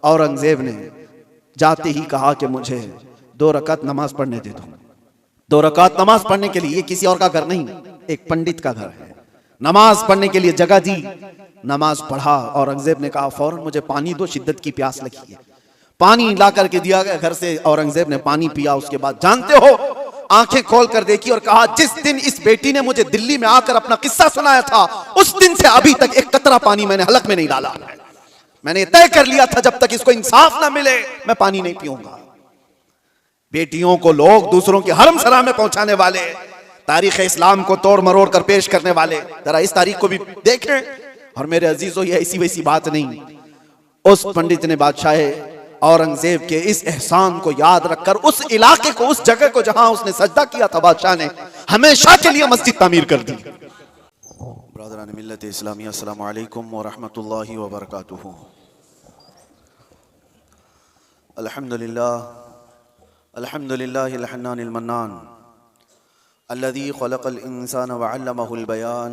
औरंगजेब ने जाते ही कहा कि मुझे 2 रकात नमाज पढ़ने दे दो। 2 रकात नमाज पढ़ने के लिए, ये किसी और का घर नहीं, एक पंडित का घर है। नमाज पढ़ने के लिए जगह दी, नमाज पढ़ा। औरंगजेब ने कहा फौरन मुझे पानी दो, शिद्दत की प्यास लगी है। पानी ला करके दिया गया घर से। औरंगजेब ने पानी पिया। उसके बाद जानते हो, आंखें खोल कर देखी और कहा जिस दिन इस बेटी ने मुझे दिल्ली में आकर अपना किस्सा सुनाया था, उस दिन से अभी तक एक कतरा पानी मैंने हलक में नहीं डाला। मैंने तय कर लिया था जब तक इसको इंसाफ ना मिले मैं पानी नहीं पीऊंगा। बेटियों को लोग दूसरों के हरम सरा में पहुंचाने वाले, तारीख इस्लाम को तोड़ मरोड़ कर पेश करने वाले, जरा इस तारीख को भी देखें। और मेरे अजीजों, ये ऐसी वैसी बात नहीं। उस पंडित ने बादशाह औरंगजेब के इस एहसान को याद रखकर उस इलाके को, उस जगह को जहां उसने सजदा किया था, बादशाह ने हमेशा के लिए मस्जिद तामीर कर दी। ब्रदरान मिल्लत इस्लामिया, अस्सलामु अलैकुम व रहमतुल्लाहि व बरकातुहू। अल्हम्दुलिल्लाहिल हन्नानिल मन्नान अल्लज़ी खलक़ल इंसान व अल्लमहुल बयान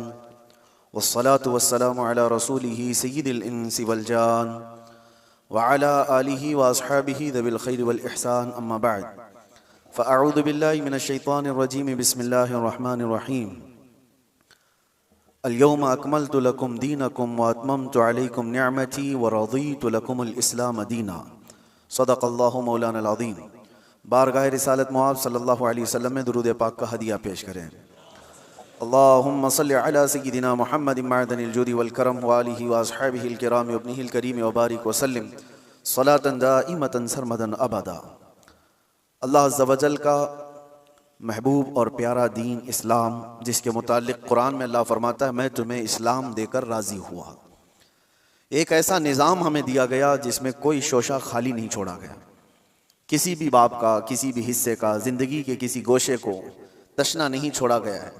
वस्सलातु वस्सलामु अला रसूलिही सय्यिदिल इंसी वल जान व अला आलिही व अस्हाबिही ज़िल खैर वल इहसान, अम्मा बअद। फ़अऊज़ु बिल्लाहि मिनश शैतानिर रजीम, बिस्मिल्लाहिर रहमानिर रहीम। अल-यौमा अकमलतु लकुम दीनकुम व अतममतु अलैकुम निअमती व रज़ीतु लकुमुल इस्लाम दीना। सदक़ल्लाहु मौलाना अज़ीम। बारगाह रिसालत मुआब सल्लल्लाहु अलैहि वसल्लम में दुरूद पाक का हदिया पेश करें। अल्लाहुम्मा सल्लि अला सय्यिदिना मुहम्मदिन मअदनिल जुदी वल करम व आलिहि व अस्हाबिहिल किराम व इब्निहिल करीम व बारिक व सल्लिम सलातन दाइमतन सरमदन अबदा। अल्लाह अज़्ज़ा व जल का महबूब और प्यारा दीन इस्लाम, जिसके मुतालिक कुरान में अल्लाह फरमाता है मैं तुम्हें इस्लाम देकर राज़ी हुआ। एक ऐसा निज़ाम हमें दिया गया जिसमें कोई शोशा खाली नहीं छोड़ा गया, किसी भी बाब का, किसी भी हिस्से का, ज़िंदगी के किसी गोशे को तशना नहीं छोड़ा गया है।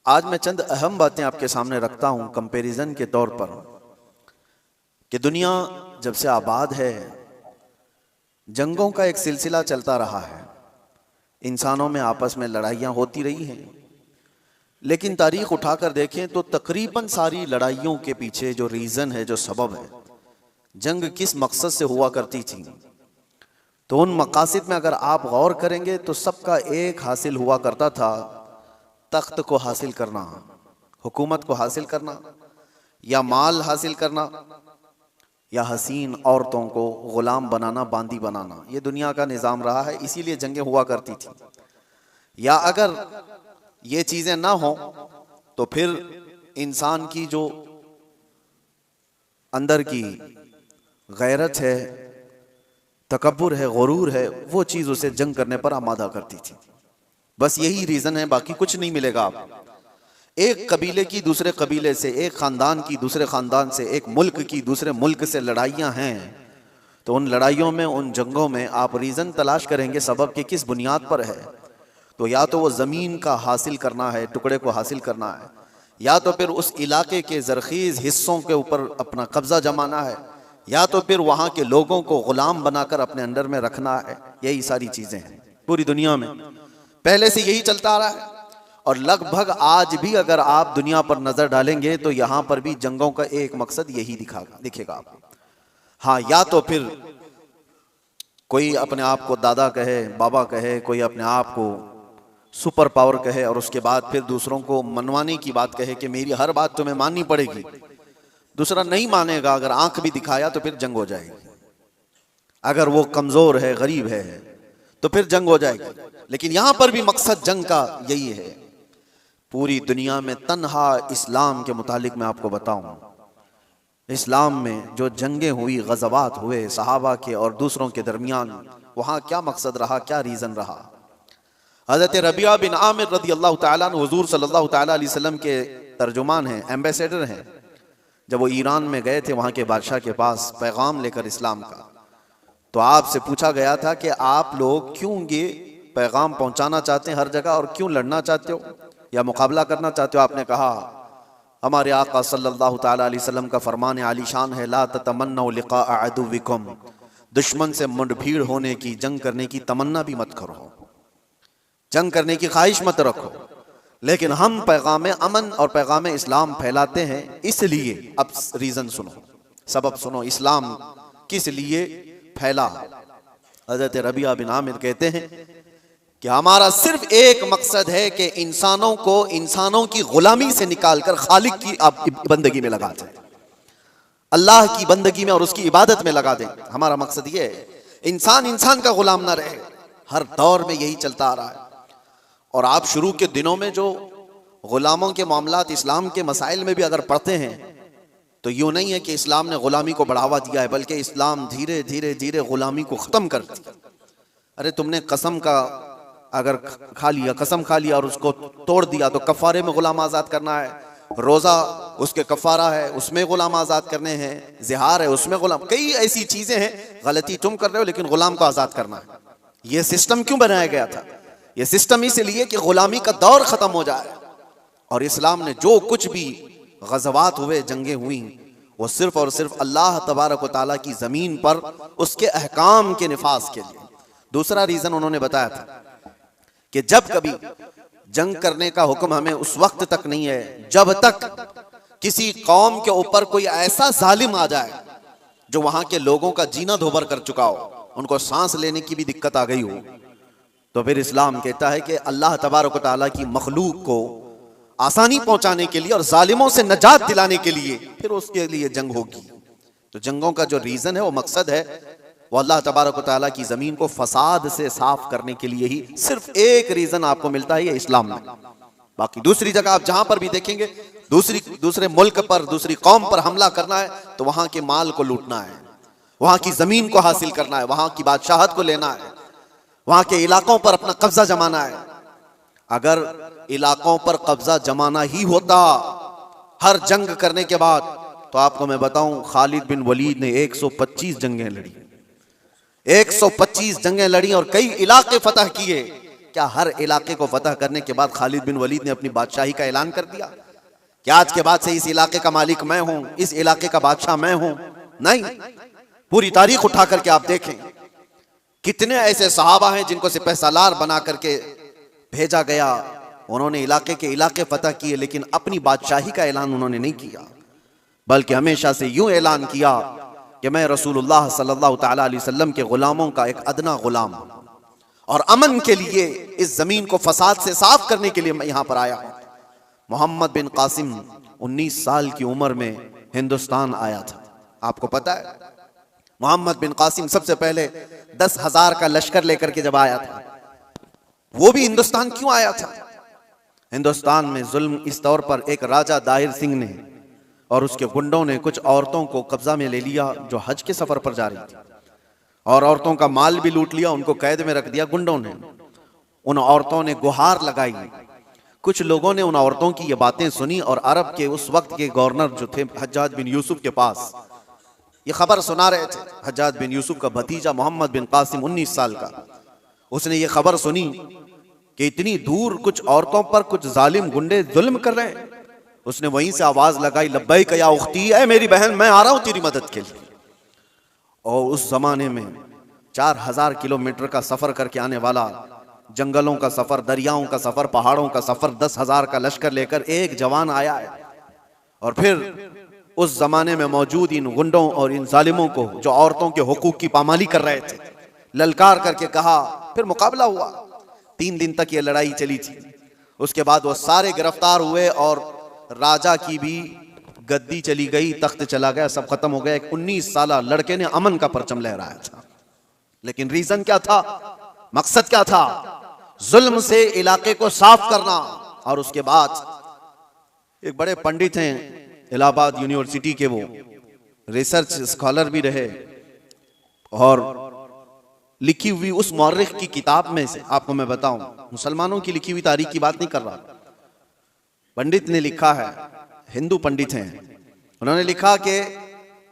आज मैं चंद अहम बातें आपके सामने रखता हूँ कंपैरिजन के तौर पर कि दुनिया जब से आबाद है, जंगों का एक सिलसिला चलता रहा है, इंसानों में आपस में लड़ाइयाँ होती रही हैं। लेकिन तारीख उठाकर देखें तो तकरीबन सारी लड़ाइयों के पीछे जो रीज़न है, जो सबब है, जंग किस मकसद से हुआ करती थी, तो उन मकासद में अगर आप गौर करेंगे तो सबका एक हासिल हुआ करता था, तख्त को हासिल करना, हुकूमत को हासिल करना, या माल हासिल करना, या हसीन औरतों को गुलाम बनाना, बांदी बनाना। ये दुनिया का निज़ाम रहा है, इसीलिए जंगें हुआ करती थी। या अगर ये चीज़ें ना हो तो फिर इंसान की जो अंदर की गैरत है, तकब्बुर है, गुरूर है, वो चीज़ उसे जंग करने पर आमादा करती थी। बस यही रीज़न है, बाकी कुछ नहीं मिलेगा आपको। एक कबीले की दूसरे कबीले से, एक ख़ानदान की दूसरे ख़ानदान से, एक मुल्क की दूसरे मुल्क से लड़ाइयाँ हैं, तो उन लड़ाइयों में, उन जंगों में आप रीज़न तलाश करेंगे सबब के किस बुनियाद पर है। तो या तो वो ज़मीन का हासिल करना है, टुकड़े को हासिल करना है, या तो फिर उस इलाके के ज़रख़ीज़ हिस्सों के ऊपर अपना कब्ज़ा जमाना है, या तो फिर वहाँ के लोगों को ग़ुलाम बनाकर अपने अंडर में रखना है। यही सारी चीज़ें हैं पूरी दुनिया में, पहले से यही चलता आ रहा है। और लगभग आज भी अगर आप दुनिया पर नज़र डालेंगे तो यहाँ पर भी जंगों का एक मकसद यही दिखेगा आपको। हाँ, या तो फिर कोई अपने आप को दादा कहे, बाबा कहे, कोई अपने आप को सुपर पावर कहे, और उसके बाद फिर दूसरों को मनवाने की बात कहे कि मेरी हर बात तुम्हें माननी पड़ेगी। दूसरा नहीं मानेगा, अगर आंख भी दिखाया तो फिर जंग हो जाएगी। अगर वो कमज़ोर है, गरीब है, तो फिर जंग हो जाएगी। लेकिन यहाँ पर भी मकसद जंग का यही है। पूरी दुनिया में तन्हा इस्लाम के मुतालिक मैं आपको बताऊं, इस्लाम में जो जंगें हुई, गज़वात हुए सहाबा के और दूसरों के दरमियान, वहाँ क्या मकसद रहा, क्या रीज़न रहा। हज़रत रबिया बिन आमिर रज़ी अल्लाह तआला अन्हु हुज़ूर सल्लल्लाहु तआला अलैहि वसल्लम के तर्जुमान हैं, एम्बेसडर हैं। जब वो ईरान में गए थे वहाँ के बादशाह के पास पैगाम लेकर इस्लाम का, तो आपसे पूछा गया था कि आप लोग क्यों ये पैगाम पहुँचाना चाहते हैं हर जगह, और क्यों लड़ना चाहते हो या मुकाबला करना चाहते हो। आपने कहा हमारे आका सल्लल्लाहु तआला अलैहि वसल्लम का फरमान आलीशान है, ला ततमन्नौ लिक़ा अदुव्विकुम, दुश्मन से मुठभीड़ होने की, जंग करने की तमन्ना भी मत करो, जंग करने की ख्वाहिश मत रखो। लेकिन हम पैगाम अमन और पैगाम इस्लाम फैलाते हैं, इसलिए अब रीज़न सुनो, सबब सुनो। इस्लाम किस लिए फैला। हजरत रबिया बिन आमिर कहते हैं कि हमारा सिर्फ एक मकसद है कि इंसानों को इंसानों की गुलामी से निकालकर खालिक की बंदगी में लगा दें, अल्लाह की बंदगी में और उसकी इबादत में लगा दें। हमारा मकसद ये है इंसान इंसान का गुलाम ना रहे। हर दौर में यही चलता आ रहा है। और आप शुरू के दिनों में जो गुलामों के मामलात इस्लाम के मसाइल में भी अगर पढ़ते हैं तो यूं नहीं है कि इस्लाम ने गुलामी को बढ़ावा दिया है, बल्कि इस्लाम धीरे धीरे धीरे गुलामी को खत्म कर दिया। अरे तुमने कसम का अगर खा लिया, कसम खा लिया और उसको तोड़ दिया तो कफारे में गुलाम आजाद करना है, रोजा उसके कफारा है उसमें गुलाम आजाद करने हैं, जिहार है उसमें गुलाम, कई ऐसी चीजें हैं। गलती तुम कर रहे हो लेकिन गुलाम को आजाद करना है। यह सिस्टम क्यों बनाया गया था? यह सिस्टम इसलिए कि गुलामी का दौर खत्म हो जाए। और इस्लाम ने जो कुछ भी गज़वात हुए, जंगें हुई, वो सिर्फ और सिर्फ अल्लाह तबारक व तआला की जमीन पर उसके अहकाम के निफाज के लिए। दूसरा रीजन उन्होंने बताया था कि जब कभी जंग करने का हुक्म हमें उस वक्त तक नहीं है जब तक किसी कौम के ऊपर कोई ऐसा जालिम आ जाए जो वहां के लोगों का जीना धोबर कर चुका हो, उनको सांस लेने की भी दिक्कत आ गई हो, तो फिर इस्लाम कहता है कि अल्लाह तबारक व तआला की मखलूक को आसानी पहुंचाने के लिए और जालिमों से नजात दिलाने के लिए फिर उसके लिए जंग होगी। तो जंगों का जो रीजन है, वो मकसद है, वो अल्लाह तबारक व तआला की जमीन को फसाद से साफ करने के लिए ही सिर्फ एक रीजन आपको मिलता है, ये इस्लाम में। बाकी दूसरी जगह आप जहां पर भी देखेंगे, दूसरे मुल्क पर, दूसरी कौम पर हमला करना है तो वहां के माल को लूटना है, वहां की जमीन को हासिल करना है, वहां की बादशाहत को लेना है, वहां के इलाकों पर अपना कब्जा जमाना है। अगर इलाकों पर कब्जा जमाना ही होता हर जंग करने के बाद, तो आपको मैं बताऊं खालिद बिन वलीद ने 125 जंगें लड़ी, 125 जंगें लड़ी और कई इलाके फतह किए। क्या हर इलाके को फतह करने के बाद खालिद बिन वलीद ने अपनी बादशाही का ऐलान कर दिया कि आज के बाद से इस इलाके का मालिक मैं हूं, इस इलाके का बादशाह मैं हूं? नहीं। पूरी तारीख उठा करके आप देखें, कितने ऐसे सहाबा हैं जिनको सिपह सालार बना करके भेजा गया, उन्होंने इलाके के इलाके फतह किए, लेकिन अपनी बादशाही का ऐलान उन्होंने नहीं किया, बल्कि हमेशा से यूं ऐलान किया कि मैं रसूलुल्लाह सल्लल्लाहु तआला अलैहि वसल्लम के गुलामों का एक अदना गुलाम हूं और अमन के लिए, इस जमीन को फसाद से साफ करने के लिए मैं यहां पर आया हूं। मोहम्मद बिन कासिम 19 साल की उम्र में हिंदुस्तान आया था। आपको पता है मोहम्मद बिन कासिम सबसे पहले 10,000 का लश्कर लेकर के जब आया था, वो भी हिंदुस्तान क्यों आया था? हिंदुस्तान में जुल्म इस तौर पर एक राजा दाहिर सिंह ने और उसके गुंडों ने कुछ औरतों को कब्जा में ले लिया जो हज के सफर पर जा रही थी, और औरतों का माल भी लूट लिया, उनको कैद में रख दिया गुंडों ने। उन औरतों ने गुहार लगाई। कुछ लोगों ने उन औरतों की ये बातें सुनी और अरब के उस वक्त के गवर्नर जो थे हज्जाज बिन यूसुफ के पास ये खबर सुना रहे थे। हज्जाज बिन यूसुफ का भतीजा मोहम्मद बिन कासिम 19 साल का, उसने ये खबर सुनी कि इतनी दूर कुछ औरतों पर कुछ जालिम गुंडे जुल्म कर रहे हैं। उसने वहीं से आवाज लगाई, लब्बैक या उख्ती, ऐ मेरी बहन, मैं आ रहा हूं तेरी मदद के लिए। और उस जमाने में 4000 किलोमीटर का सफर करके आने वाला, जंगलों का सफर, दरियाओं का सफर, पहाड़ों का सफर, 10,000 का लश्कर लेकर एक जवान आया है। और फिर उस जमाने में मौजूद इन गुंडों और इन जालिमों को जो औरतों के हुकूक की पामाली कर रहे थे, ललकार करके कहा। फिर मुकाबला हुआ, 3 दिन तक ये लड़ाई चली थी। उसके बाद वो सारे गिरफ्तार हुए और राजा की भी गद्दी चली गई, तख्त चला गया, सब खत्म हो गया। एक 19 साला लड़के ने अमन का परचम लहराया था। लेकिन रीजन क्या था, मकसद क्या था? जुल्म से इलाके को साफ करना। और उसके बाद एक बड़े पंडित हैं इलाहाबाद यूनिवर्सिटी के, वो रिसर्च स्कॉलर भी रहे, और लिखी हुई उस मौर्रिख की किताब में से आपको मैं बताऊं, मुसलमानों की लिखी हुई तारीख की बात नहीं कर रहा, पंडित ने लिखा है, हिंदू पंडित हैं, उन्होंने लिखा कि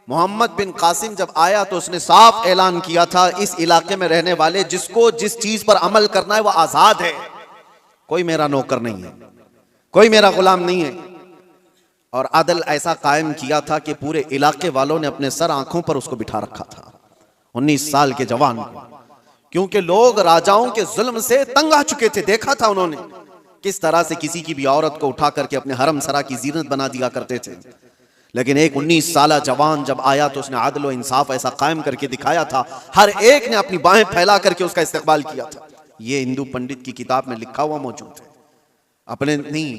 मोहम्मद बिन कासिम जब आया तो उसने साफ ऐलान किया था, इस इलाके में रहने वाले जिसको जिस चीज पर अमल करना है वो आजाद है, कोई मेरा नौकर नहीं है, कोई मेरा गुलाम नहीं है। और अदल ऐसा कायम किया था कि पूरे इलाके वालों ने अपने सर आंखों पर उसको बिठा रखा था, 19 साल के जवान को, क्योंकि लोग राजाओं के जुल्म से तंग आ चुके थे। देखा था उन्होंने किस तरह से किसी की भी औरत को उठा करके अपने हरम सरा की जीनत बना दिया करते थे। लेकिन एक 19 साला जवान जब आया तो उसने आदल व इंसाफ ऐसा कायम करके दिखाया था, हर एक ने अपनी बाहें फैला करके उसका इस्तेकबाल किया था। ये हिंदू पंडित की किताब में लिखा हुआ मौजूद है, अपने नहीं,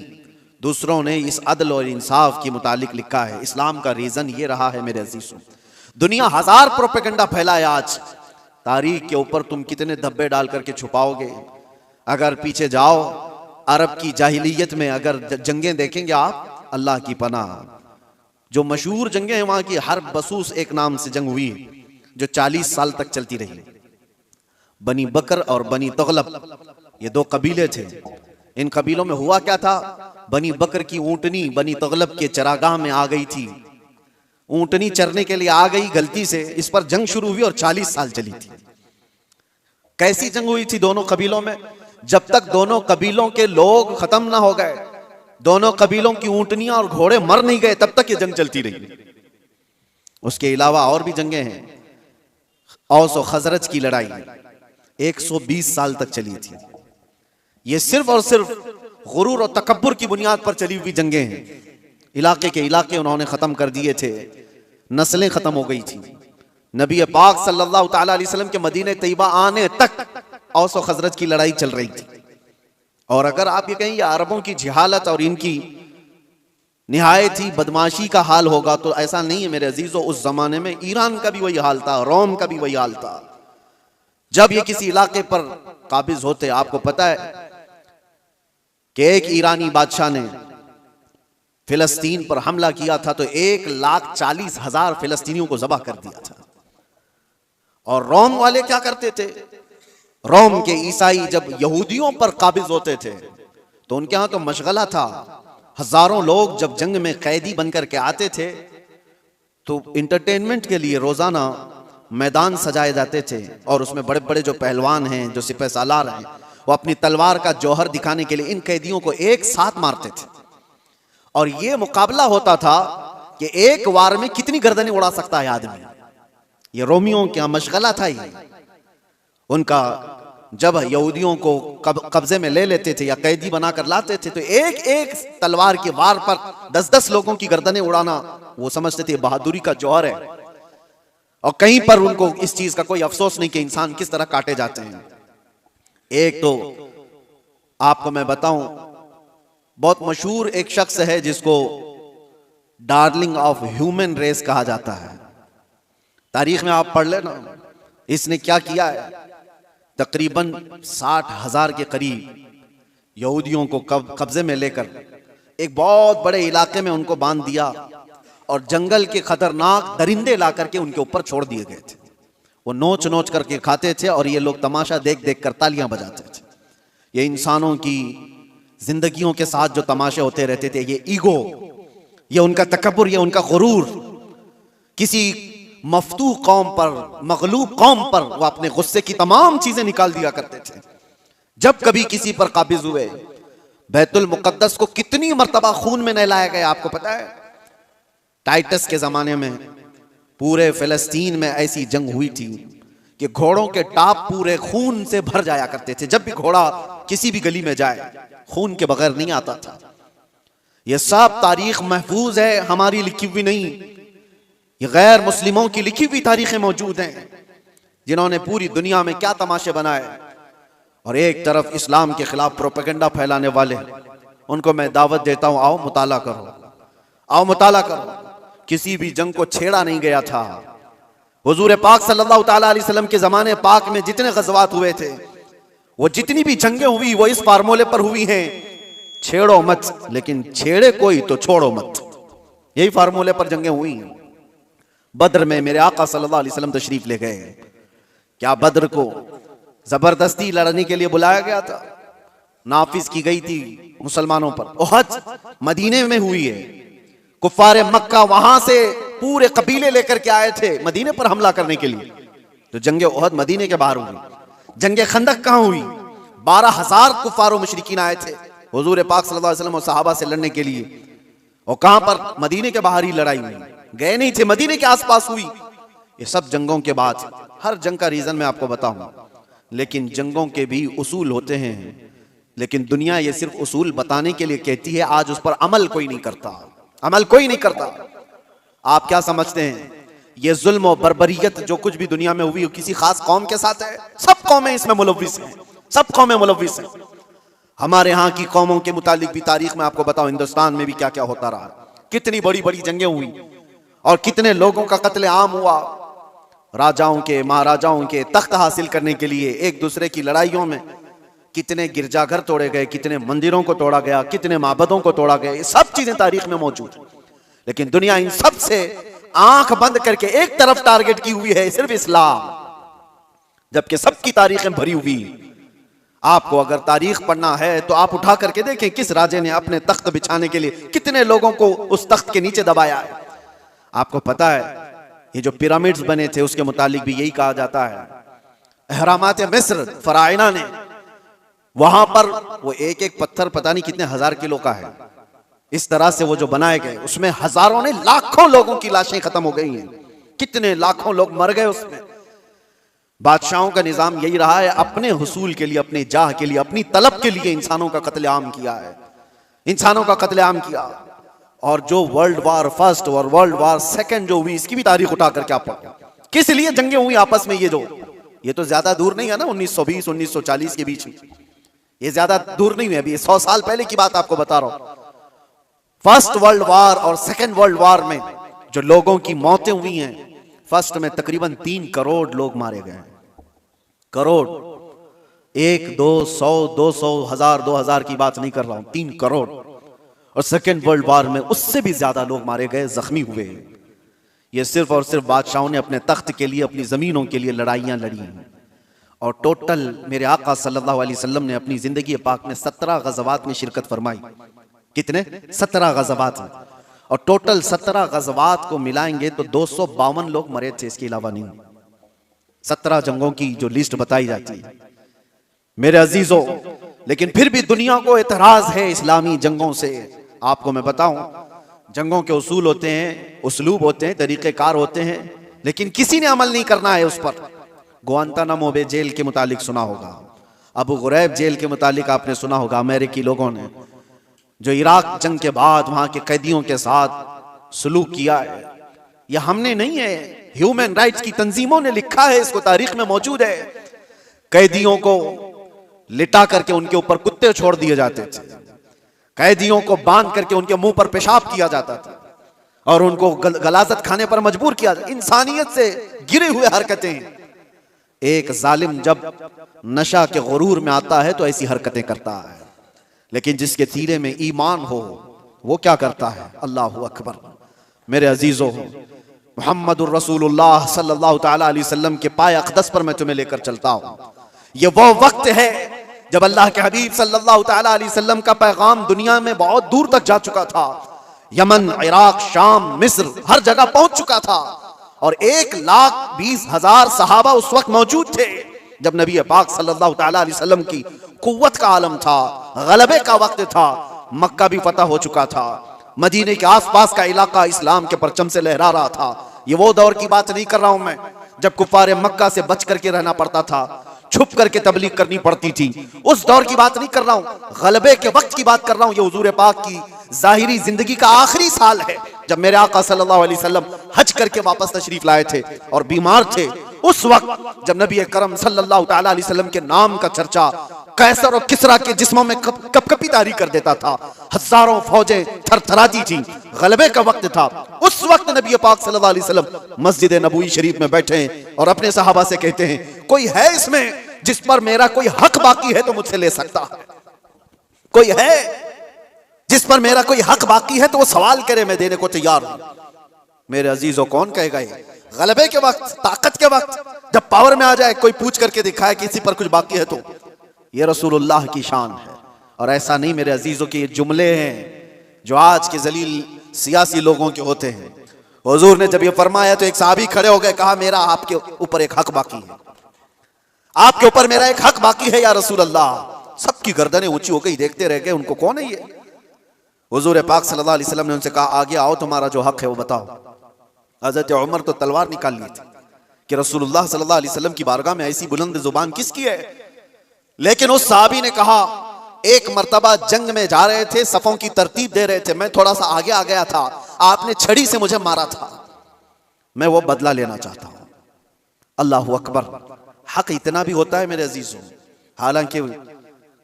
दूसरों ने इस अदल और इंसाफ के मुतालिक लिखा है। इस्लाम का रीजन ये रहा है मेरे अजीजों, दुनिया हजार प्रोपेगेंडा फैलाए आज, तारीख के ऊपर तुम कितने धब्बे डाल करके छुपाओगे। अगर पीछे जाओ अरब की जाहिलियत में अगर जंगें देखेंगे आप, अल्लाह की पनाह, जो मशहूर जंगें हैं वहां की, हर बसूस एक नाम से जंग हुई जो 40 साल तक चलती रही। बनी बकर और बनी तगलब ये दो कबीले थे। इन कबीलों में हुआ क्या था, बनी बकर की ऊंटनी बनी तगलब के चरागाह में आ गई थी, ऊंटनी चरने के लिए आ गई गलती से, इस पर जंग शुरू हुई और 40 साल चली थी। कैसी जंग हुई थी दोनों कबीलों में, जब तक दोनों कबीलों के लोग खत्म ना हो गए, दोनों कबीलों की ऊंटनियां और घोड़े मर नहीं गए, तब तक ये जंग चलती रही। उसके अलावा और भी जंगें हैं, औस और खजरज की लड़ाई 120 साल तक चली थी। ये सिर्फ और सिर्फ गुरूर और तकब्बुर की बुनियाद पर चली हुई जंगें हैं। इलाके के इलाके उन्होंने खत्म कर दिए थे, नस्लें खत्म हो गई थी। नबी पाक सल्लल्लाहु तआला अलैहि वसल्लम के मदीने तैयबा आने तक औस और खजरज की लड़ाई चल रही थी। और अगर आप ये कहें ये अरबों की जिहालत और इनकी निहायत ही बदमाशी का हाल होगा, तो ऐसा नहीं है मेरे अजीजों। उस जमाने में ईरान का भी वही हाल था, रोम का भी वही हाल था। जब ये किसी इलाके पर काबिज होते, आपको पता है कि एक ईरानी बादशाह ने फिलिस्तीन पर हमला किया था तो 1,40,000 फिलिस्तीनियों को ज़बह कर दिया था। और रोम वाले क्या करते थे, रोम के ईसाई जब यहूदियों पर काबिज होते थे तो उनके यहां तो मशगला था। हजारों लोग जब जंग में कैदी बनकर के आते थे तो इंटरटेनमेंट के लिए रोजाना मैदान सजाए जाते थे, और उसमें बड़े बड़े जो पहलवान हैं, जो सिपह सालार हैं, वो अपनी तलवार का जौहर दिखाने के लिए इन कैदियों को एक साथ मारते थे। और ये मुकाबला होता था कि एक वार में कितनी गर्दनें उड़ा सकता है आदमी। ये रोमियों क्या मशगला था ये उनका। जब यहूदियों को कब्जे में ले लेते थे या कैदी बनाकर लाते थे तो एक एक तलवार के वार पर 10-10 लोगों की गर्दनें उड़ाना वो समझते थे बहादुरी का जौहर है। और कहीं पर उनको इस चीज का कोई अफसोस नहीं कि इंसान किस तरह काटे जाते हैं। एक तो आपको मैं बताऊं, बहुत मशहूर एक शख्स है जिसको डार्लिंग ऑफ ह्यूमन रेस कहा जाता है। तारीख में आप पढ़ लेना, इसने क्या किया है, तकरीबन 60,000 के करीब यहूदियों को कब्जे में लेकर एक बहुत बड़े इलाके में उनको बांध दिया और जंगल के खतरनाक दरिंदे ला करके उनके ऊपर छोड़ दिए गए थे। वो नोच नोच करके खाते थे और ये लोग तमाशा देख देख कर तालियां बजाते थे। ये इंसानों की जिंदगियों के साथ जो तमाशे होते रहते थे, ये ईगो, ये उनका तकब्बुर, ये उनका गुरूर, किसी मफतूह कौम पर, मगलूब कौम पर वो अपने गुस्से की तमाम चीजें निकाल दिया करते थे। जब कभी किसी पर काबिज हुए, बैतुल मुकद्दस को कितनी मर्तबा खून में नहलाया गया आपको पता है। टाइटस के जमाने में पूरे फिलिस्तीन में ऐसी जंग हुई थी कि घोड़ों के टाप पूरे खून से भर जाया करते थे। जब भी घोड़ा किसी भी गली में जाए खून के बगैर नहीं आता था। यह सब तारीख महफूज है, हमारी लिखी हुई नहीं, ये गैर मुस्लिमों की लिखी हुई तारीखें मौजूद हैं जिन्होंने पूरी दुनिया में क्या तमाशे बनाए। और एक तरफ इस्लाम के खिलाफ प्रोपेगेंडा फैलाने वाले, उनको मैं दावत देता हूं, आओ मुताला करो, आओ मुताला करो। किसी भी जंग को छेड़ा नहीं गया था। हुजूर पाक सल्लल्लाहु तआला अलैहि वसल्लम के जमाने पाक में जितने गज़वात हुए थे, वो जितनी भी जंगें हुई वो इस फार्मूले पर हुई हैं, छेड़ो मत, लेकिन छेड़े कोई तो छोड़ो मत। यही फार्मूले पर जंगें हुई हैं। बद्र में मेरे आका सल्लल्लाहु अलैहि वसल्लम तशरीफ ले गए। क्या बद्र को जबरदस्ती लड़ने के लिए बुलाया गया था? नाफिज की गई थी मुसलमानों पर। उहद मदीने में हुई है। कुफारे मक्का वहां से पूरे कबीले लेकर के आए थे मदीने पर हमला करने के लिए। तो जंगे उहद मदीने के बाहर हुई। जंगे खंदक कहां हुई? 12,000 कुफार मुशरिकीन आए थे हुजूर पाक सल्लल्लाहु अलैहि वसल्लम और सहाबा से लड़ने के लिए। और कहां पर? मदीने के बाहर ही लड़ाई हुई, गए नहीं थे, मदीने के आसपास हुई। ये सब जंगों के बाद, हर जंग का रीजन मैं आपको बताऊंगा, लेकिन जंगों के भी उसूल होते हैं। लेकिन दुनिया ये सिर्फ उसूल बताने के लिए कहती है, आज उस पर अमल कोई नहीं करता, अमल कोई नहीं करता। आप क्या समझते हैं ये जुल्म और बर्बरियत जो कुछ भी दुनिया में हुई हो किसी खास कौम के साथ है? सब कौमें इसमें मुलव्विस हैं, सब कौमें मुलव्विस हैं। हमारे यहाँ की कौमों के मुतालिक भी तारीख में आपको बताओ हिंदुस्तान में भी क्या क्या होता रहा, कितनी बड़ी बड़ी जंगें हुई और कितने लोगों का कत्ले आम हुआ। राजाओं के महाराजाओं के तख्त हासिल करने के लिए एक दूसरे की लड़ाइयों में कितने गिरजाघर तोड़े गए, कितने मंदिरों को तोड़ा गया, कितने माबदों को तोड़ा गया। ये सब चीजें तारीख में मौजूद है। लेकिन दुनिया इन सब से आंख बंद करके एक तरफ टारगेट की हुई है, सिर्फ इस्लाम, जबकि सबकी तारीखें भरी हुई। आपको अगर तारीख पढ़ना है तो आप उठा करके देखें किस राजे ने अपने तख्त बिछाने के लिए कितने लोगों को उस तख्त के नीचे दबाया है। आपको पता है ये जो पिरामिड्स बने थे उसके मुतालिक भी यही कहा जाता है, अहरामात मिस्र फराइना ने, वहां पर वो एक एक पत्थर पता नहीं कितने हजार किलो का है, इस तरह से वो जो बनाए गए उसमें हजारों ने लाखों लोगों की लाशें खत्म हो गई हैं, कितने लाखों लोग मर गए उसमें। बादशाहों का निजाम यही रहा है, अपने हुसूल के लिए, अपने जाह के लिए, अपनी तलब के लिए इंसानों का कत्लेआम किया है, इंसानों का कत्लेआम किया। और जो वर्ल्ड वार फर्स्ट और वर्ल्ड वार सेकंड जो हुई इसकी भी तारीख उठा करके आप पढ़ो, किस लिए जंगें हुई आपस में। ये तो ज्यादा दूर नहीं है ना, 1920 1940 के बीच में, ये ज्यादा दूर नहीं है, अभी 100 साल पहले की बात आपको बता रहा हूं। फर्स्ट वर्ल्ड वार और सेकंड वर्ल्ड वार में जो लोगों की मौतें हुई हैं, फर्स्ट में तकरीबन 3 करोड़ लोग मारे गए, करोड़, 1 2 100 200 1000 2000 की बात नहीं कर रहा हूं, 3 करोड़। और सेकेंड वर्ल्ड वार में उससे भी ज्यादा लोग मारे गए, जख्मी हुए। ये सिर्फ और सिर्फ बादशाहों ने अपने तख्त के लिए, अपनी जमीनों के लिए लड़ाइयां लड़ी। और टोटल मेरे आका सल्लल्लाहु अलैहि वसल्लम ने अपनी जिंदगी पाक में 17 गज़वात में शिरकत फरमाई। कितने? 17 गज़वात। और टोटल 17 गज़वात को मिलाएंगे तो 252 लोग मरे थे, इसके अलावा नहीं। 17 जंगों की जो लिस्ट बताई जाती है मेरे अजीजों, लेकिन फिर भी दुनिया को एतराज है इस्लामी जंगों से। आपको मैं बताऊं, जंगों के उसूल होते हैं, उसलूब होते हैं, तरीक़ेकार होते हैं, लेकिन किसी ने अमल नहीं करना है उस पर। गुआंतानामो बे जेल के मुतालिक सुना होगा, अबू गुरैब जेल के मुतालिक आपने सुना होगा, अमेरिकी लोगों ने जो इराक जंग के बाद वहां के कैदियों के साथ सलूक किया है। यह हमने नहीं है, ह्यूमन राइट्स की तंजीमों ने लिखा है, इसको तारीख में मौजूद है। कैदियों को लिटा करके उनके ऊपर कुत्ते छोड़ दिए जाते थे, कैदियों को बांध करके उनके मुंह पर पेशाब किया जाता था और उनको गलाजत खाने पर मजबूर किया जाता। इंसानियत से गिरे हुए हरकतें। एक जालिम जब नशा के गुरूर में आता है तो ऐसी हरकतें करता है, लेकिन जिसके सीने में ईमान हो वो क्या करता है? अल्लाहु अकबर। मेरे अजीजों, मुहम्मदुर रसूलुल्लाह सल्लल्लाहु तआला अलैहि वसल्लम के पाए अक़दस पर मैं तुम्हें लेकर चलता हूं। ये वो वक्त है जब अल्लाह के हबीब सल्लल्लाहु तआला अलैहि वसल्लम का पैगाम दुनिया में बहुत दूर तक जा चुका था। यमन, इराक, शाम, मिस्र, हर जगह पहुंच चुका था। और 1,20,000 सहाबा उस वक्त मौजूद थे जब नबी पाक सल्लल्लाहु तआला अलैहि वसल्लम की कुव्वत का आलम था, गलबे का वक्त था। मक्का भी फतह हो चुका था, मदीने के आसपास का इलाका इस्लाम के परचम से लहरा रहा था। ये वो दौर की बात नहीं कर रहा हूं मैं जब कुफार मक्का से बच करके रहना पड़ता था, छुप करके तबलीग करनी पड़ती थी, उस दौर की बात नहीं कर रहा हूं, गलबे के वक्त की बात कर रहा हूं। ये हुजूर पाक की जाहिरी जिंदगी का आखिरी साल है जब मेरे आका सल्लल्लाहु अलैहि वसल्लम हज करके वापस तशरीफ लाए थे और बीमार थे। उस वक्त जब नबी करम सल्लल्लाहु तआला अलैहि वसल्लम के नाम का चर्चा कैसर और किसरा के जिस्मों में कपकपी तारी कर देता था, हजारों फौजें थरथराती थी, गलबे का वक्त था। उस वक्त नबी पाक सल्लल्लाहु अलैहि वसल्लम मस्जिद नबवी शरीफ में बैठे हैं और अपने सहाबा से कहते हैं, कोई है इसमें जिस पर मेरा कोई हक बाकी है तो मुझसे ले सकता है? कोई है जिस पर मेरा कोई हक बाकी है तो वो सवाल करे, मैं देने को तैयार हूं। मेरे अजीजों, कौन कहेगा ये? गलबे के वक्त, ताकत के वक्त, जब पावर में आ जाए कोई पूछ करके दिखाए किसी पर कुछ बाकी है तो ये रसूलुल्लाह की शान है। और ऐसा नहीं मेरे अजीजों के ये जुमले हैं जो आज के जलील सियासी लोगों के होते हैं। हुजूर ने जब ये फरमाया तो एक सहाबी खड़े हो गए, कहा मेरा आपके ऊपर एक हक बाकी है, आपके ऊपर मेरा एक हक बाकी है या रसूल अल्लाह। सबकी गर्दनें ऊंची हो गई, देखते रह गए उनको, कौन है ये? हुजूर पाक सल्लल्लाहु अलैहि वसल्लम ने उनसे कहा, आगे आओ, तुम्हारा जो हक है वो बताओ। हजरत उमर तो तलवार निकाल ली थी कि रसूलुल्लाह सल्लल्लाहु अलैहि वसल्लम की बारगाह में ऐसी बुलंद जुबान किसकी है? लेकिन उस सहाबी ने कहा, एक मर्तबा जंग में जा रहे थे, सफों की तरतीब दे रहे थे, मैं थोड़ा सा आगे आ गया था, आपने छड़ी से मुझे मारा था, मैं वो बदला लेना चाहता हूं। अल्लाह अकबर। हक इतना भी होता है मेरे अजीजों, हालांकि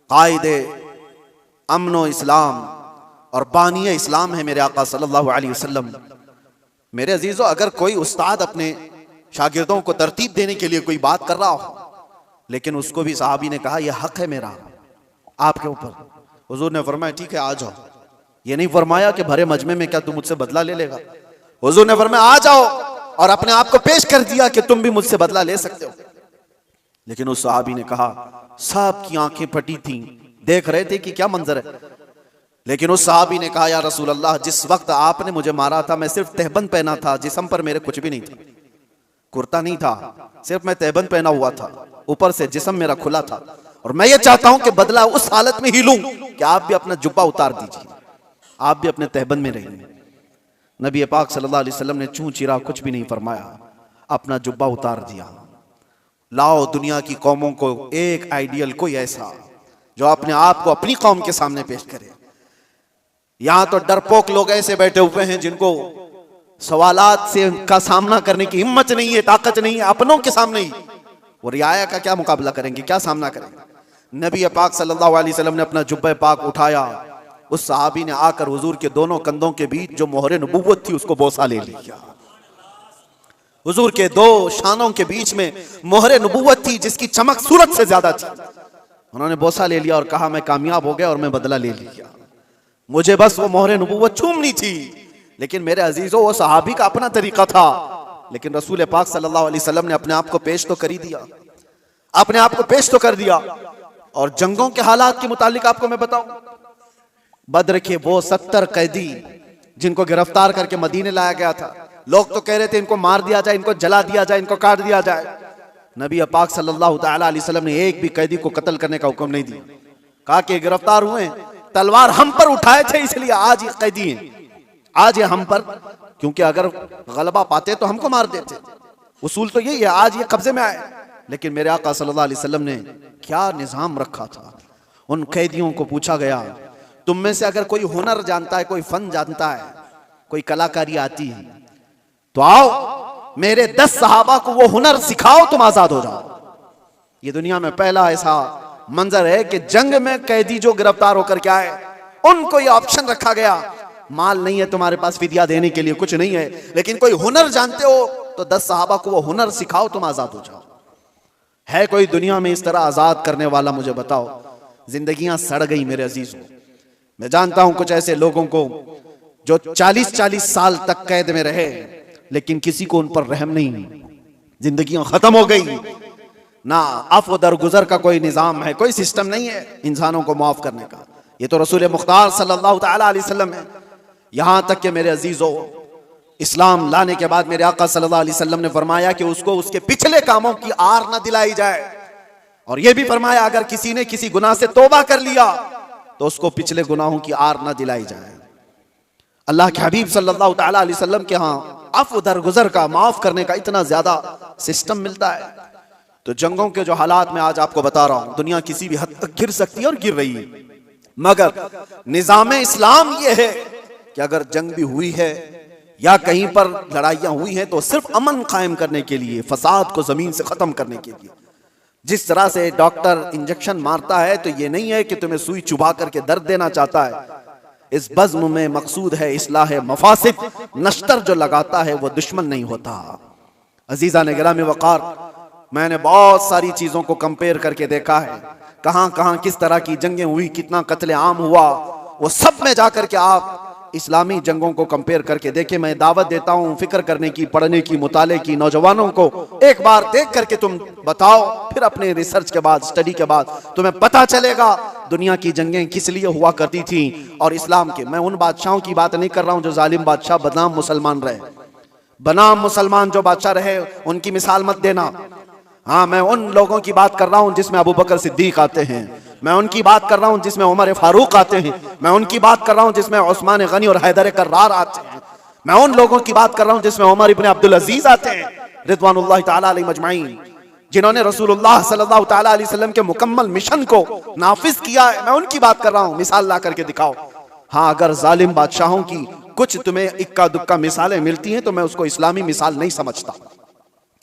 कायदे अमनो इस्लाम और बानिय इस्लाम है मेरे आका सल्लल्लाहु अलैहि वसल्लम। मेरे अजीजों, अगर कोई उस्ताद अपने शागिर्दों को तरतीब देने के लिए कोई बात कर रहा हो, लेकिन उसको भी सहाबी ने कहा यह हक है मेरा आपके ऊपर, हुजूर ने फरमाया ठीक है आ जाओ। ये नहीं फरमाया कि भरे मजमे में क्या तू मुझसे बदला ले लेगा, हुजूर ने फरमाया आ जाओ, और अपने आप को पेश कर दिया कि तुम भी मुझसे बदला ले सकते हो। लेकिन उस सहाबी ने कहा, सब की आंखें फटी थी, देख रहे थे कि क्या मंजर है, लेकिन उस सहाबी ने कहा या रसूल अल्लाह, जिस वक्त आपने मुझे मारा था मैं सिर्फ तहबंद पहना था, जिस्म पर मेरे कुछ भी नहीं था, कुर्ता नहीं था, सिर्फ मैं तहबंद पहना हुआ था, ऊपर से जिस्म मेरा खुला था, और मैं ये चाहता हूं कि बदला उस हालत में ही लूं कि आप भी अपना जुब्बा उतार दीजिए, आप भी अपने तहबंद में रहिए। नबी पाक सल्लल्लाहु अलैहि वसल्लम ने चूं चिरा कुछ भी नहीं फरमाया, अपना जुब्बा उतार दिया। लाओ दुनिया की कौमों को एक आइडियल, कोई ऐसा जो अपने आप को अपनी कौम के सामने पेश करे। यहां तो डरपोक लोग ऐसे बैठे हुए हैं जिनको सवालात से का सामना करने की हिम्मत नहीं है, ताकत नहीं है, अपनों के सामने ही वो रियाया का क्या मुकाबला करेंगे, क्या सामना करेंगे। नबी पाक सल्लल्लाहु अलैहि वसल्लम ने अपना जुब्बा पाक उठाया, उस सहाबी ने आकर हुजूर के दोनों कंधों के बीच जो मोहरे नबुव्वत थी उसको बोसा ले लिया। हुजूर के दो शानों के बीच में मोहरे नबुव्वत थी जिसकी चमक सूरज से ज्यादा थी, उन्होंने बोसा ले लिया और कहा मैं कामयाब हो गया और मैं बदला ले लिया, मुझे बस वो मोहरे नबुव्वत चूमनी थी। लेकिन मेरे अजीजों, वो सहाबी का अपना तरीका था, लेकिन रसूल पाक सल्लल्लाहु अलैहि वसल्लम ने अपने आप को पेश तो कर ही दिया, अपने आप को पेश तो कर दिया। और जंगों के हालात के मुतालिक आपको मैं बताऊं, बद्र के वो 70 कैदी जिनको गिरफ्तार करके मदीने लाया गया था, लोग तो कह रहे थे इनको मार दिया जाए, इनको जला दिया जाए, इनको काट दिया जाए। नबी पाक सल्लल्लाहु ताला अलैहि वसल्लम ने एक भी कैदी को कत्ल करने का हुक्म नहीं दिया, कहा कि गिरफ्तार हुए, तलवार हम पर उठाए थे इसलिए आज ये कैदी हैं, आज ये हम पर, क्योंकि अगर गलबा पाते तो हमको मार देते, उसूल तो यही है, आज ये कब्जे में आए। लेकिन मेरे आका सल्लल्लाहु अलैहि वसल्लम ने क्या निजाम रखा था। उन कैदियों को पूछा गया, तुम में से अगर कोई हुनर जानता है, कोई फन जानता है, कोई कलाकारी आती है, तो आओ मेरे 10 सहाबा को वो हुनर सिखाओ, तुम आजाद हो जाओ। ये दुनिया में पहला ऐसा मंजर है कि जंग में कैदी जो गिरफ्तार होकर के आए, उनको ये ऑप्शन रखा गया, माल नहीं है तुम्हारे पास फिदिया देने के लिए, कुछ नहीं है, लेकिन कोई हुनर जानते हो तो 10 सहाबा को वो हुनर सिखाओ, तुम आजाद हो जाओ। है कोई दुनिया में इस तरह आजाद करने वाला, मुझे बताओ। जिंदगियां सड़ गई मेरे अजीजों। मैं जानता हूं कुछ ऐसे लोगों को जो 40-40 साल तक कैद में रहे, लेकिन किसी को उन पर रहम नहीं, जिंदगियां खत्म हो गई, ना अफ़्व दरगुजर का कोई निजाम है, कोई सिस्टम नहीं है इंसानों को माफ करने का। ये तो रसूल मुख्तार सल्लल्लाहु ताला अलैहि वसल्लम है। यहां तक कि मेरे अजीजों, इस्लाम लाने के बाद मेरे आका सल्लल्लाहु अलैहि वसल्लम ने फरमाया कि उसको उसके पिछले कामों की आर न दिलाई जाए, और यह भी फरमाया अगर किसी ने किसी गुनाह से तौबा कर लिया तो उसको पिछले गुनाहों की आर न दिलाई जाए। अल्लाह के हबीब सल्लल्लाहु ताला अलैहि वसल्लम के यहाँ अफ़्व दरगुजर का, माफ करने का इतना ज्यादा सिस्टम मिलता है। तो जंगों के जो हालात मैं आज आपको बता रहा हूं, दुनिया किसी भी हद तक गिर सकती है और गिर रही है, मगर निजाम इस्लाम यह है कि अगर जंग भी हुई है या कहीं पर लड़ाइयां हुई हैं तो सिर्फ अमन कायम करने के लिए, फसाद को जमीन से खत्म करने के लिए। जिस तरह से डॉक्टर इंजेक्शन मारता है तो ये नहीं है कि तुम्हें सुई चुभा करके दर्द देना चाहता है, इस बज़्म में मकसूद है इस्लाह मफासिद। नश्तर जो लगाता है वो दुश्मन नहीं होता। अजीजा ने गिरामी वक़ार, मैंने बहुत सारी चीजों को कंपेयर करके देखा है, कहां कहां किस तरह की जंगें हुई, कितना कत्ले आम हुआ, वो सब में जाकर के आप इस्लामी जंगों को कंपेयर करके देखें। मैं दावत देता हूं फिक्र करने की, पढ़ने की, मुताले की नौजवानों को। एक बार देख करके तुम बताओ, फिर अपने रिसर्च के बाद, स्टडी के बाद तुम्हें पता चलेगा दुनिया की जंगें किस लिए हुआ करती थी। और इस्लाम के, मैं उन बादशाहों की बात नहीं कर रहा हूं जो जालिम बादशाह बदनाम मुसलमान रहे, बनाम मुसलमान जो बादशाह रहे उनकी मिसाल मत देना। हाँ, मैं उन लोगों की बात कर रहा हूं जिसमें अबू बकर सिद्दीक आते हैं, मैं उनकी बात कर रहा हूं जिसमें उमर फारूक आते हैं, मैं उनकी बात कर रहा हूं जिसमें उस्मान गनी और हैदर कर्रार आते हैं, मैं उन लोगों की बात कर रहा हूं जिसमें उमर इब्न अब्दुल अजीज आते हैं रिदवानुल्लाह ताला अलैहि मजमाइन, जिन्होंने रसूलुल्लाह सल्लल्लाहु ताला अलैहि वसल्लम के मुकम्मल मिशन को नाफिज किया है। मैं उनकी बात कर रहा हूं, मिसाल ला करके दिखाओ। हाँ, अगर जालिम बादशाहों की कुछ तुम्हें इक्का दुक्का मिसालें मिलती हैं तो मैं उसको इस्लामी मिसाल नहीं समझता।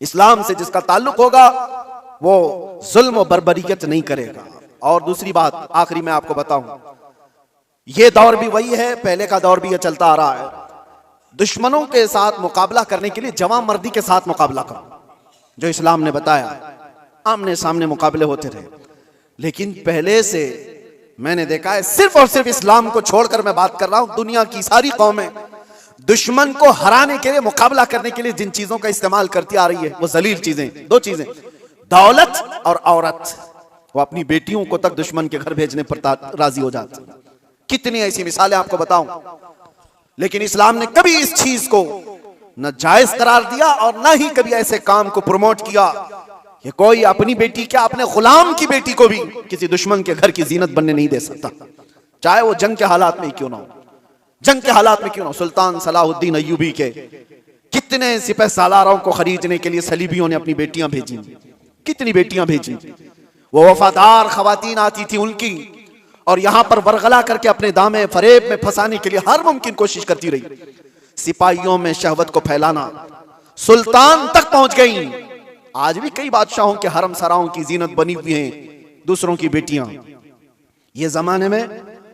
इस्लाम से जिसका ताल्लुक होगा वो जुल्म और बर्बरियत नहीं करेगा। और दूसरी बात आखिरी मैं आपको बताऊं, ये दौर भी वही है, पहले का दौर भी ये चलता आ रहा है। दुश्मनों के साथ मुकाबला करने के लिए जवां मर्दी के साथ मुकाबला करो, जो इस्लाम ने बताया। आमने सामने मुकाबले होते रहे, लेकिन पहले से मैंने देखा है, सिर्फ और सिर्फ इस्लाम को छोड़कर मैं बात कर रहा हूं, दुनिया की सारी कौमें दुश्मन को हराने के लिए, मुकाबला करने के लिए जिन चीजों का इस्तेमाल करती आ रही है वो जलील चीजें, दो चीजें, दौलत और औरत। वो अपनी बेटियों को तक दुश्मन के घर भेजने पर राजी हो जाती। कितनी ऐसी मिसालें आपको बताऊं। लेकिन इस्लाम ने कभी इस चीज को न जायज करार दिया और न ही कभी ऐसे काम को प्रमोट किया कि कोई अपनी बेटी क्या अपने गुलाम की बेटी को भी किसी दुश्मन के घर की जीनत बनने नहीं दे सकता, चाहे वो जंग के हालात में क्यों ना हो। जंग के हालात में क्यों ना हो। सुल्तान सलाहुद्दीन अय्यूबी के कितने सिपह सालारों को खरीदने के लिए सलीबियों ने अपनी बेटियां भेजी, कितनी बेटियां भेजी। वो वफादार खवातीन आती थी उनकी, और यहां पर वरगला करके अपने दामे फरेब में फंसाने के लिए हर मुमकिन कोशिश करती रही। सिपाहियों में शहवत को फैलाना, सुल्तान तक पहुंच गई। आज भी कई बादशाहों के हरम सराओं की जीनत बनी हुई हैं दूसरों की बेटियां। ये जमाने में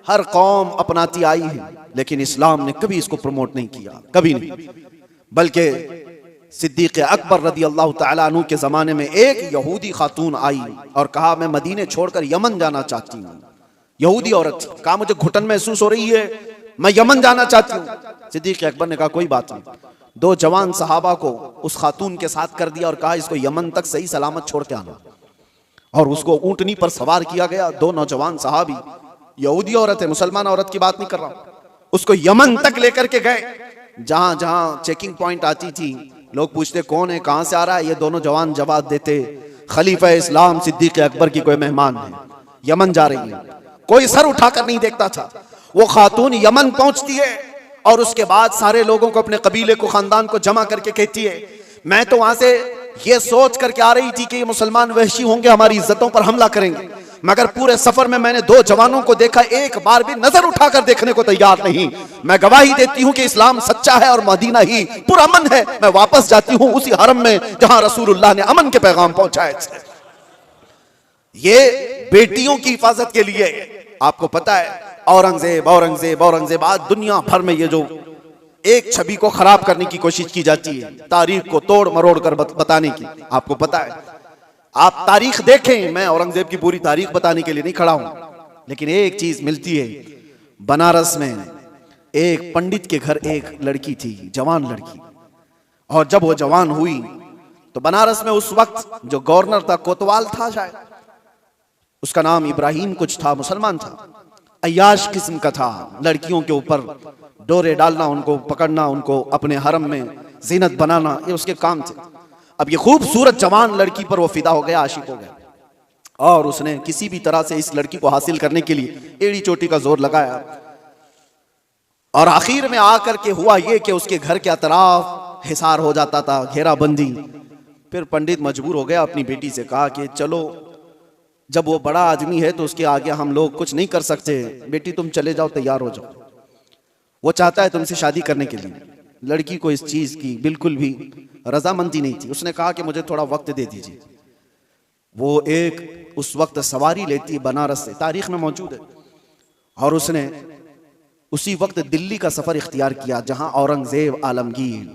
हर कौम अपनाती आई है, लेकिन इस्लाम ने कभी इसको प्रमोट नहीं किया, कभी नहीं। बल्कि सिद्दीक अकबर रदी अल्लाह तआला अन्हु के जमाने में एक यहूदी खातून आई और कहा मैं मदीने छोड़कर यमन जाना चाहती हूँ। यहूदी औरत कहा मुझे घुटन महसूस हो रही है, मैं यमन जाना चाहती हूँ। सिद्दीक अकबर ने कहा कोई बात नहीं। दो जवान सहाबा को उस खातून के साथ कर दिया और कहा इसको यमन तक सही सलामत छोड़ के आना। और उसको ऊंटनी पर सवार किया गया। दो नौजवान सहाबी, यहूदी औरत है, मुसलमान औरत की बात नहीं कर रहा हूं, उसको यमन तक लेकर के गए। जहां जहां चेकिंग पॉइंट आती थी, लोग पूछते कौन है, कहां से आ रहा है, ये दोनों जवान जवाब देते खलीफा इस्लाम सिद्दीक अकबर की कोई मेहमान है, यमन जा रही है। कोई सर उठाकर नहीं देखता था। वो खातून यमन पहुंचती है और उसके बाद सारे लोगों को, अपने कबीले को, खानदान को जमा करके कहती है मैं तो वहां से ये सोच करके आ रही थी कि ये मुसलमान वहशी होंगे, हमारी इज्जतों पर हमला करेंगे, मगर पूरे सफर में मैंने दो जवानों को देखा, एक बार भी नजर उठाकर देखने को तैयार नहीं। मैं गवाही देती हूं कि इस्लाम सच्चा है और मदीना ही पुरअमन है। मैं वापस जाती हूं उसी हरम में जहां रसूलुल्लाह ने अमन के पैगाम पहुंचाए थे। ये बेटियों की हिफाजत के लिए। आपको पता है औरंगजेब औरंगजेब औरंगजेब, आज दुनिया भर में ये जो एक छवि को खराब करने की कोशिश की जाती है, तारीख को तोड़ मरोड़ कर बताने की, आपको पता है। आप तारीख देखें, मैं औरंगजेब की पूरी तारीख बताने के लिए नहीं खड़ा हूं, लेकिन एक चीज मिलती है। बनारस में एक पंडित के घर एक लड़की थी, जवान लड़की, और जब वो जवान हुई तो बनारस में उस वक्त जो गवर्नर था, कोतवाल था शायद, उसका नाम इब्राहिम कुछ था, मुसलमान था, अय्याश किस्म का था। लड़कियों के ऊपर डोरे डालना, उनको पकड़ना, उनको अपने हरम में जीनत बनाना, ये उसके काम थे। अब ये खूबसूरत जवान लड़की पर वो फिदा हो गया, आशिक हो गया, और उसने किसी भी तरह से इस लड़की को हासिल करने के लिए एड़ी चोटी का जोर लगाया। और आखिर में आकर के हुआ ये कि उसके घर के अतराफ हिसार हो जाता था, घेराबंदी। फिर पंडित मजबूर हो गया, अपनी बेटी से कहा कि चलो, जब वो बड़ा आदमी है तो उसके आगे हम लोग कुछ नहीं कर सकते, बेटी तुम चले जाओ, तैयार हो जाओ। वो चाहता है तुमसे शादी करने के लिए। लड़की को इस चीज की बिल्कुल भी रजामंदी नहीं थी। उसने कहा कि मुझे थोड़ा वक्त दे दीजिए। वो एक उस वक्त सवारी लेती बनारस से, तारीख में मौजूद है, और उसने उसी वक्त दिल्ली का सफर इख्तियार किया जहां औरंगजेब आलमगीर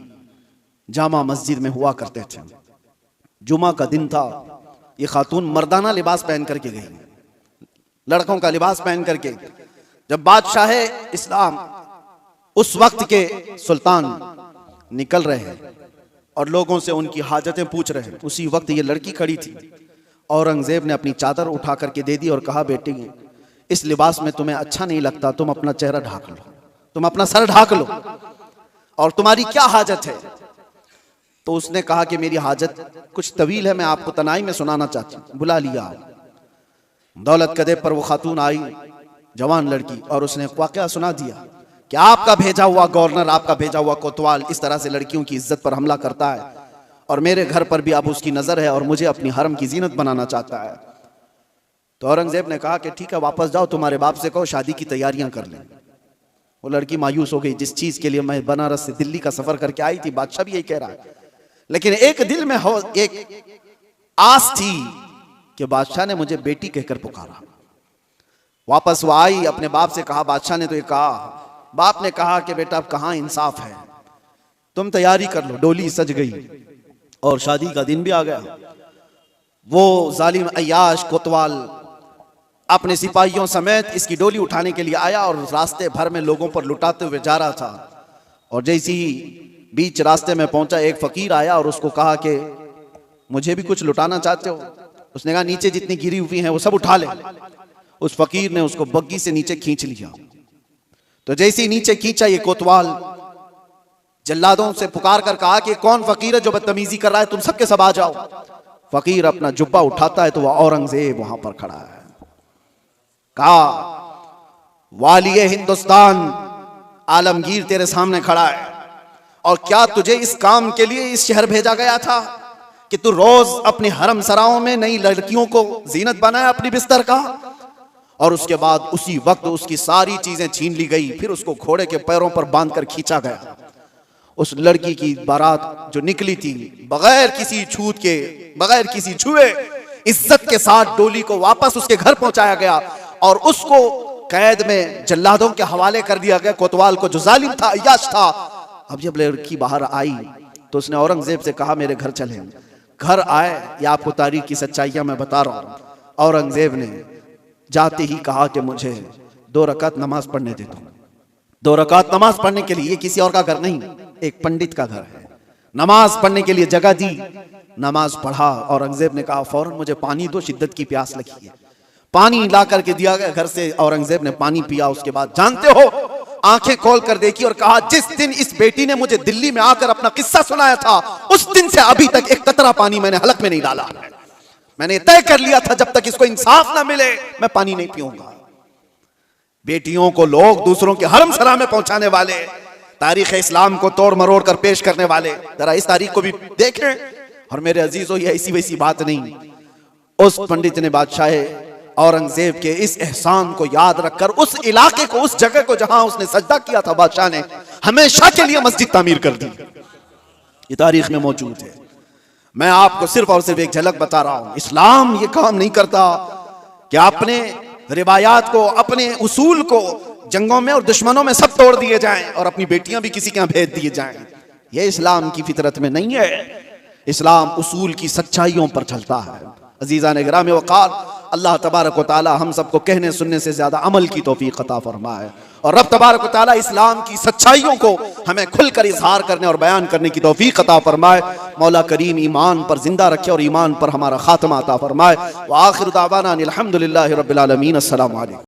जामा मस्जिद में हुआ करते थे। जुमा का दिन था। ये खातून मर्दाना लिबास पहन करके गई, लड़कों का लिबास पहन करके। जब बादशाह इस्लाम उस वक्त के सुल्तान निकल रहे हैं और लोगों से उनकी हाजतें पूछ रहे हैं, उसी वक्त ये लड़की खड़ी थी। औरंगजेब ने अपनी चादर उठा करके दे दी और कहा बेटी, इस लिबास में तुम्हें अच्छा नहीं लगता, तुम अपना चेहरा ढाक लो, तुम अपना सर ढाक लो, और तुम्हारी क्या हाजत है। तो उसने कहा कि मेरी हाजत कुछ तवील है, मैं आपको तनाई में सुनाना चाहती हूँ। बुला लिया। दौलत कदे पर वो खातून आई, जवान लड़की, और उसने वाकया सुना दिया कि आपका भेजा हुआ गवर्नर, आपका भेजा हुआ कोतवाल इस तरह से लड़कियों की इज्जत पर हमला करता है, और मेरे घर पर भी अब उसकी नजर है और मुझे अपनी हरम की जीनत बनाना चाहता है। तो औरंगजेब ने कहा कि ठीक है, वापस जाओ, तुम्हारे बाप से कहो शादी की तैयारियां कर लें। वो लड़की मायूस हो गई, जिस चीज के लिए मैं बनारस से दिल्ली का सफर करके आई थी, बादशाह भी यही कह रहा है, लेकिन एक दिल में हो एक आस थी कि बादशाह ने मुझे बेटी कहकर पुकारा। वापस वो आई, अपने बाप से कहा, बादशाह ने तो ये कहा, बाप ने कहा कि बेटा अब कहाँ इंसाफ है, तुम तैयारी कर लो। डोली सज गई और शादी का दिन भी आ गया। वो जालिम अय्याश कोतवाल अपने सिपाहियों समेत इसकी डोली उठाने के लिए आया और रास्ते भर में लोगों पर लुटाते हुए जा रहा था। और जैसे ही बीच रास्ते में पहुंचा, एक फकीर आया और उसको कहा कि मुझे भी कुछ लुटाना चाहते हो? उसने कहा नीचे जितनी गिरी हुई हैं वो सब उठा ले। उस फकीर ने उसको बग्गी से नीचे खींच लिया। तो जैसे ही नीचे खींचा, ये कोतवाल जल्लादों से पुकार कर कहा कि कौन फकीर है जो बदतमीजी कर रहा है, तुम सबके सब आ जाओ। फकीर अपना जुब्बा उठाता है तो वह औरंगजेब वहां पर खड़ा है। कहा, वालिए हिंदुस्तान आलमगीर तेरे सामने खड़ा है, और क्या तुझे इस काम के लिए इस शहर भेजा गया था कि तू रोज अपने हरम सराओं में नई लड़कियों को जीनत बनाए अपनी बिस्तर का? और उसके बाद उसी वक्त उसकी सारी चीजें छीन ली गई, फिर उसको घोड़े के पैरों पर बांधकर खींचा गया। उस लड़की की बारात जो निकली थी बगैर किसी छूत के, बगैर किसी छुए, इज्जत के साथ डोली को वापस उसके घर पहुंचाया गया और उसको कैद में जल्लादों के हवाले कर दिया गया, कोतवाल को जो जालिम था, अय्याश था। अब जब लड़की बाहर आई तो उसने औरंगजेब से कहा मेरे घर चले। घर आए, या आपको तारीख की सच्चाइयां मैं बता रहा हूं। औरंगजेब ने जाते ही कहा कि मुझे 2 रकात नमाज पढ़ने दे दो। 2 रकात नमाज पढ़ने के लिए, ये किसी और का घर नहीं, एक पंडित का घर है। नमाज पढ़ने के लिए जगह दी, नमाज पढ़ा। औरंगजेब ने कहा फौरन मुझे पानी दो, शिद्दत की प्यास लगी है। पानी ला करके दिया गया घर से। औरंगजेब ने पानी पिया। उसके बाद जानते हो, आंखें खोल कर देखी और कहा जिस दिन इस बेटी ने मुझे दिल्ली में आकर अपना किस्सा सुनाया था, उस दिन से अभी तक एक कतरा पानी मैंने हलक में नहीं डाला। मैंने तय कर लिया था जब तक इसको इंसाफ ना मिले मैं पानी नहीं पीऊंगा। बेटियों को लोग दूसरों के हरम सरा में पहुंचाने वाले, तारीख इस्लाम को तोड़ मरोड़ कर पेश करने वाले, जरा इस तारीख को भी देखें। और मेरे अजीजों, ये ऐसी वैसी बात नहीं। उस पंडित ने बादशाह औरंगजेब के इस एहसान को याद रखकर उस इलाके को, उस जगह को जहां उसने सजदा किया था, बादशाह ने हमेशा के लिए मस्जिद तामीर कर दी। ये तारीख में मौजूद है। मैं आपको सिर्फ और सिर्फ एक झलक बता रहा हूं। इस्लाम ये काम नहीं करता कि अपने रिवायात को, अपने उसूल को जंगों में और दुश्मनों में सब तोड़ दिए जाएं और अपनी बेटियां भी किसी के यहां भेज दिए जाएं। यह इस्लाम की फितरत में नहीं है। इस्लाम उसूल की सच्चाइयों पर चलता है। अजीज़ान गिरामी वक़ार, अल्लाह तबारक व तआला हम सबको कहने सुनने से ज्यादा अमल की तौफीक अता फरमाए और रब तबारक व तआला इस्लाम की सच्चाइयों को हमें खुलकर इजहार करने और बयान करने की तौफीक अता फरमाए। मौला करीम ईमान पर जिंदा रखे और ईमान पर हमारा खात्मा अता फरमाए। व आखिर दावाना अनिल हम्दुलिल्लाहि रब्बिल आलमीन। अस्सलामु अलैकुम।